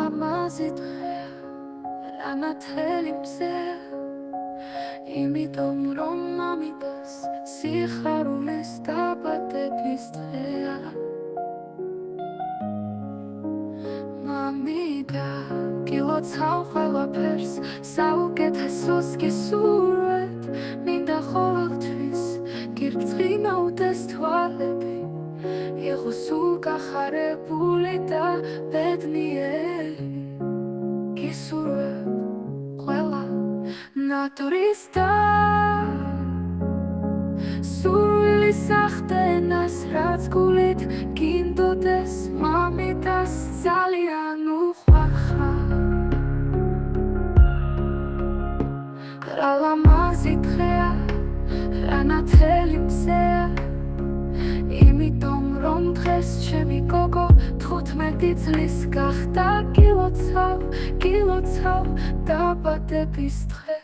ლამაზი დღეა რანათელი მზეა იმიტომ რომ მამიდას სიხარულის დაბადების დღეა მამიდა გილოცავ ყველაფერს საუკეთესოს გისურვებ მინდა ყოველთვის გირწყინავდეს თვალები იყოს სულ გახარებული და ბედნიერი გისურვებ ყველა ნატურის და სურვილის ახდენას რაც გულით გინდოდეს მამიდას ძალიან უყვარხარ რა ლამაზი დღეა რანათელი მზეა იმიტომ რომ დღეს ჩემი გოგო 15 წლის გახდა გილოცავ დაბადების დღე